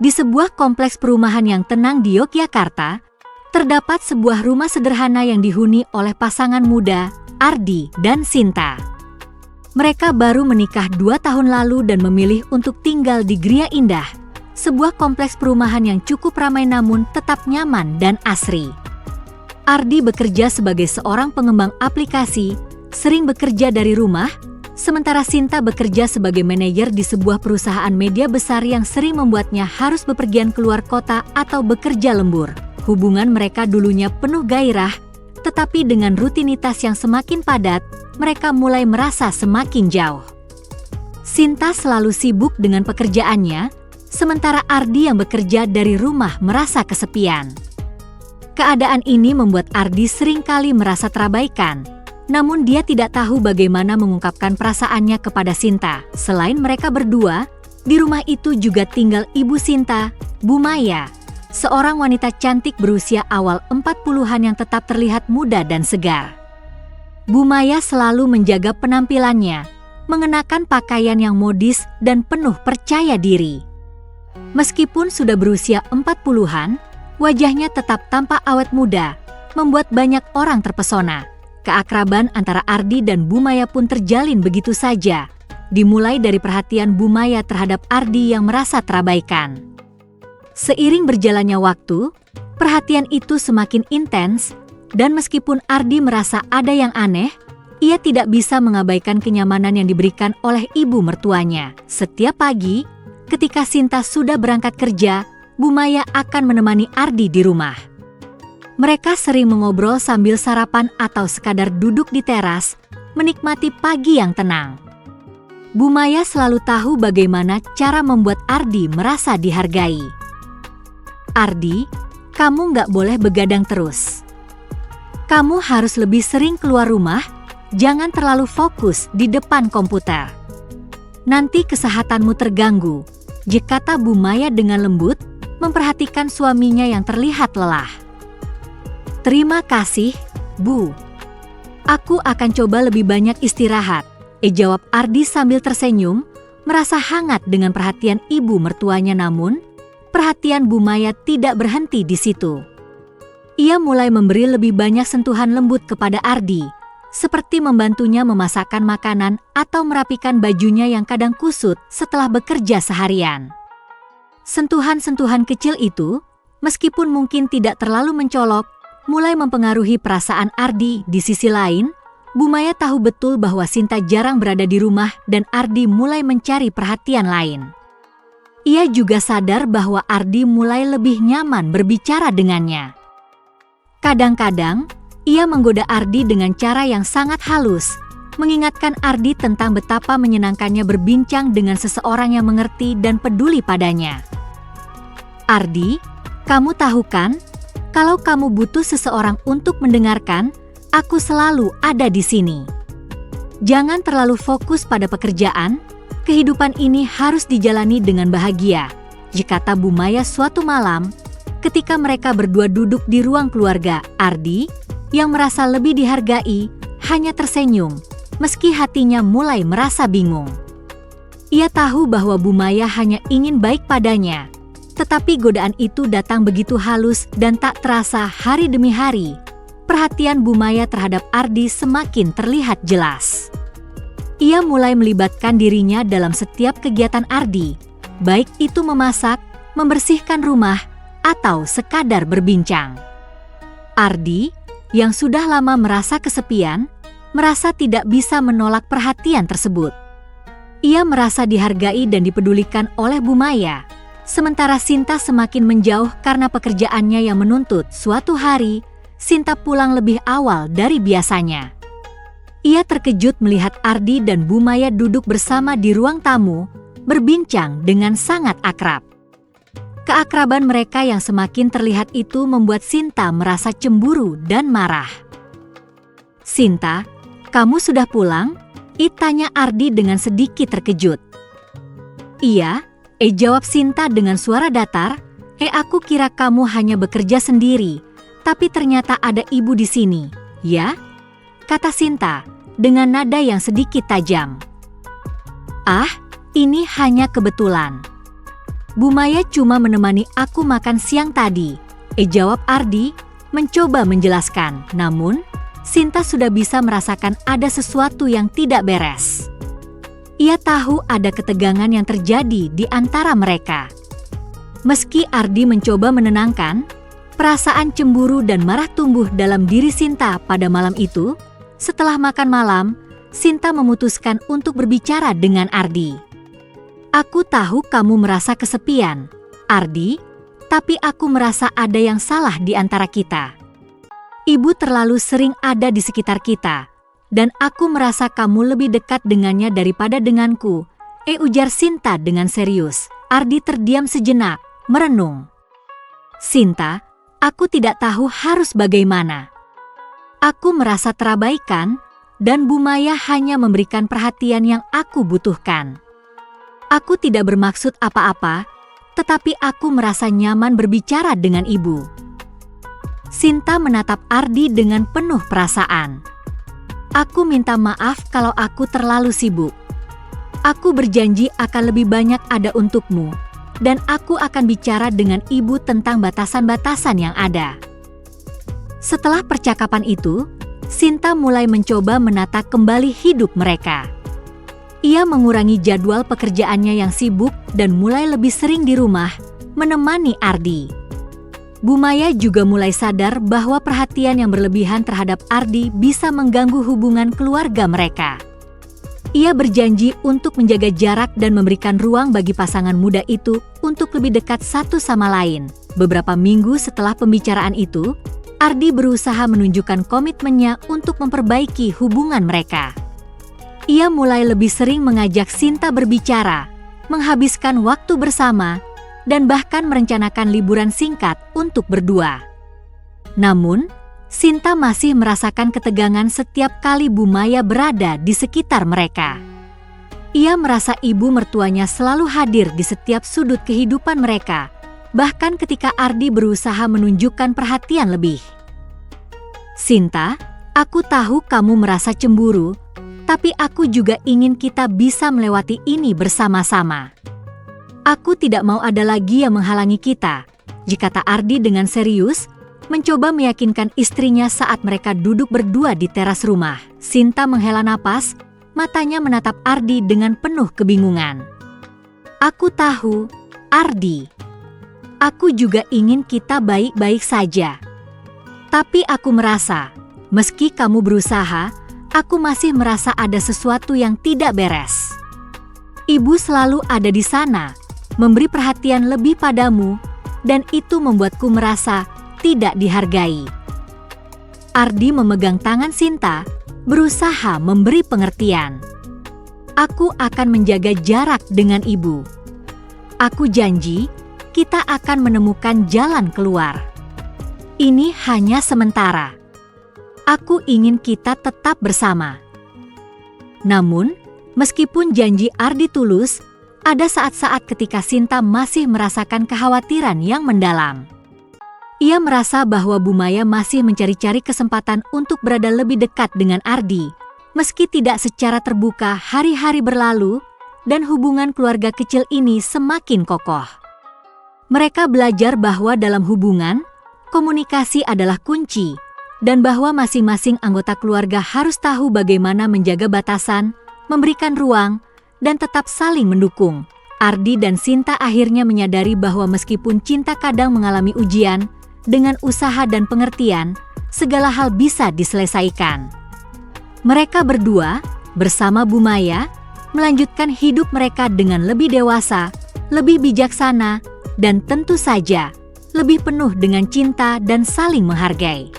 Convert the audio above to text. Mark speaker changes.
Speaker 1: Di sebuah kompleks perumahan yang tenang di Yogyakarta, terdapat sebuah rumah sederhana yang dihuni oleh pasangan muda, Ardi dan Sinta. Mereka baru menikah 2 tahun lalu dan memilih untuk tinggal di Gria Indah, sebuah kompleks perumahan yang cukup ramai namun tetap nyaman dan asri. Ardi bekerja sebagai seorang pengembang aplikasi, sering bekerja dari rumah, sementara Sinta bekerja sebagai manajer di sebuah perusahaan media besar yang sering membuatnya harus bepergian keluar kota atau bekerja lembur. Hubungan mereka dulunya penuh gairah, tetapi dengan rutinitas yang semakin padat, mereka mulai merasa semakin jauh. Sinta selalu sibuk dengan pekerjaannya, sementara Ardi yang bekerja dari rumah merasa kesepian. Keadaan ini membuat Ardi seringkali merasa terabaikan. Namun dia tidak tahu bagaimana mengungkapkan perasaannya kepada Sinta. Selain mereka berdua, di rumah itu juga tinggal ibu Sinta, Bu Maya, seorang wanita cantik berusia awal 40-an yang tetap terlihat muda dan segar. Bu Maya selalu menjaga penampilannya, mengenakan pakaian yang modis dan penuh percaya diri. Meskipun sudah berusia 40-an, wajahnya tetap tampak awet muda, membuat banyak orang terpesona. Keakraban antara Ardi dan Bu Maya pun terjalin begitu saja, dimulai dari perhatian Bu Maya terhadap Ardi yang merasa terabaikan. Seiring berjalannya waktu, perhatian itu semakin intens, dan meskipun Ardi merasa ada yang aneh, ia tidak bisa mengabaikan kenyamanan yang diberikan oleh ibu mertuanya. Setiap pagi, ketika Sinta sudah berangkat kerja, Bu Maya akan menemani Ardi di rumah. Mereka sering mengobrol sambil sarapan atau sekadar duduk di teras, menikmati pagi yang tenang. Bu Maya selalu tahu bagaimana cara membuat Ardi merasa dihargai. Ardi, kamu nggak boleh begadang terus. Kamu harus lebih sering keluar rumah, jangan terlalu fokus di depan komputer. Nanti kesehatanmu terganggu, kata Bu Maya dengan lembut, memperhatikan suaminya yang terlihat lelah. Terima kasih, Bu. Aku akan coba lebih banyak istirahat, jawab Ardi sambil tersenyum, merasa hangat dengan perhatian ibu mertuanya. Namun, perhatian Bu Maya tidak berhenti di situ. Ia mulai memberi lebih banyak sentuhan lembut kepada Ardi, seperti membantunya memasakkan makanan atau merapikan bajunya yang kadang kusut setelah bekerja seharian. Sentuhan-sentuhan kecil itu, meskipun mungkin tidak terlalu mencolok, mulai mempengaruhi perasaan Ardi. Di sisi lain, Bu Maya tahu betul bahwa Sinta jarang berada di rumah dan Ardi mulai mencari perhatian lain. Ia juga sadar bahwa Ardi mulai lebih nyaman berbicara dengannya. Kadang-kadang, ia menggoda Ardi dengan cara yang sangat halus, mengingatkan Ardi tentang betapa menyenangkannya berbincang dengan seseorang yang mengerti dan peduli padanya. Ardi, kamu tahu kan? Kalau kamu butuh seseorang untuk mendengarkan, aku selalu ada di sini. Jangan terlalu fokus pada pekerjaan, kehidupan ini harus dijalani dengan bahagia, kata Bu Maya suatu malam, ketika mereka berdua duduk di ruang keluarga. Ardi, yang merasa lebih dihargai, hanya tersenyum, meski hatinya mulai merasa bingung. Ia tahu bahwa Bu Maya hanya ingin baik padanya, tetapi godaan itu datang begitu halus dan tak terasa. Hari demi hari, perhatian Bu Maya terhadap Ardi semakin terlihat jelas. Ia mulai melibatkan dirinya dalam setiap kegiatan Ardi, baik itu memasak, membersihkan rumah, atau sekadar berbincang. Ardi, yang sudah lama merasa kesepian, merasa tidak bisa menolak perhatian tersebut. Ia merasa dihargai dan dipedulikan oleh Bu Maya. Sementara Sinta semakin menjauh karena pekerjaannya yang menuntut. Suatu hari, Sinta pulang lebih awal dari biasanya. Ia terkejut melihat Ardi dan Bu Maya duduk bersama di ruang tamu, berbincang dengan sangat akrab. Keakraban mereka yang semakin terlihat itu membuat Sinta merasa cemburu dan marah. Sinta, kamu sudah pulang? Tanya Ardi dengan sedikit terkejut. Iya, jawab Sinta dengan suara datar. Aku kira kamu hanya bekerja sendiri, tapi ternyata ada ibu di sini, ya? Kata Sinta dengan nada yang sedikit tajam. Ah, ini hanya kebetulan. Bu Maya cuma menemani aku makan siang tadi, jawab Ardi, mencoba menjelaskan. Namun, Sinta sudah bisa merasakan ada sesuatu yang tidak beres. Ia tahu ada ketegangan yang terjadi di antara mereka. Meski Ardi mencoba menenangkan, perasaan cemburu dan marah tumbuh dalam diri Sinta pada malam itu. Setelah makan malam, Sinta memutuskan untuk berbicara dengan Ardi. Aku tahu kamu merasa kesepian, Ardi, tapi aku merasa ada yang salah di antara kita. Ibu terlalu sering ada di sekitar kita, dan aku merasa kamu lebih dekat dengannya daripada denganku, ujar Sinta dengan serius. Ardi terdiam sejenak, merenung. Sinta, aku tidak tahu harus bagaimana. Aku merasa terabaikan, dan Bu Maya hanya memberikan perhatian yang aku butuhkan. Aku tidak bermaksud apa-apa, tetapi aku merasa nyaman berbicara dengan ibu. Sinta menatap Ardi dengan penuh perasaan. Aku minta maaf kalau aku terlalu sibuk. Aku berjanji akan lebih banyak ada untukmu, dan aku akan bicara dengan ibu tentang batasan-batasan yang ada. Setelah percakapan itu, Sinta mulai mencoba menata kembali hidup mereka. Ia mengurangi jadwal pekerjaannya yang sibuk dan mulai lebih sering di rumah, menemani Ardi. Bu Maya juga mulai sadar bahwa perhatian yang berlebihan terhadap Ardi bisa mengganggu hubungan keluarga mereka. Ia berjanji untuk menjaga jarak dan memberikan ruang bagi pasangan muda itu untuk lebih dekat satu sama lain. Beberapa minggu setelah pembicaraan itu, Ardi berusaha menunjukkan komitmennya untuk memperbaiki hubungan mereka. Ia mulai lebih sering mengajak Sinta berbicara, menghabiskan waktu bersama, dan bahkan merencanakan liburan singkat untuk berdua. Namun, Sinta masih merasakan ketegangan setiap kali Bu Maya berada di sekitar mereka. Ia merasa ibu mertuanya selalu hadir di setiap sudut kehidupan mereka, bahkan ketika Ardi berusaha menunjukkan perhatian lebih. Sinta, aku tahu kamu merasa cemburu, tapi aku juga ingin kita bisa melewati ini bersama-sama. Aku tidak mau ada lagi yang menghalangi kita, kata Ardi dengan serius, mencoba meyakinkan istrinya saat mereka duduk berdua di teras rumah. Sinta menghela napas, matanya menatap Ardi dengan penuh kebingungan. Aku tahu, Ardi. Aku juga ingin kita baik-baik saja. Tapi aku merasa, meski kamu berusaha, aku masih merasa ada sesuatu yang tidak beres. Ibu selalu ada di sana, memberi perhatian lebih padamu, dan itu membuatku merasa tidak dihargai. Ardi memegang tangan Sinta, berusaha memberi pengertian. Aku akan menjaga jarak dengan ibu. Aku janji, kita akan menemukan jalan keluar. Ini hanya sementara. Aku ingin kita tetap bersama. Namun, meskipun janji Ardi tulus, ada saat-saat ketika Sinta masih merasakan kekhawatiran yang mendalam. Ia merasa bahwa Bu Maya masih mencari-cari kesempatan untuk berada lebih dekat dengan Ardi, meski tidak secara terbuka. Hari-hari berlalu, dan hubungan keluarga kecil ini semakin kokoh. Mereka belajar bahwa dalam hubungan, komunikasi adalah kunci, dan bahwa masing-masing anggota keluarga harus tahu bagaimana menjaga batasan, memberikan ruang, dan tetap saling mendukung. Ardi dan Sinta akhirnya menyadari bahwa meskipun cinta kadang mengalami ujian, dengan usaha dan pengertian, segala hal bisa diselesaikan. Mereka berdua, bersama Bu Maya, melanjutkan hidup mereka dengan lebih dewasa, lebih bijaksana, dan tentu saja, lebih penuh dengan cinta dan saling menghargai.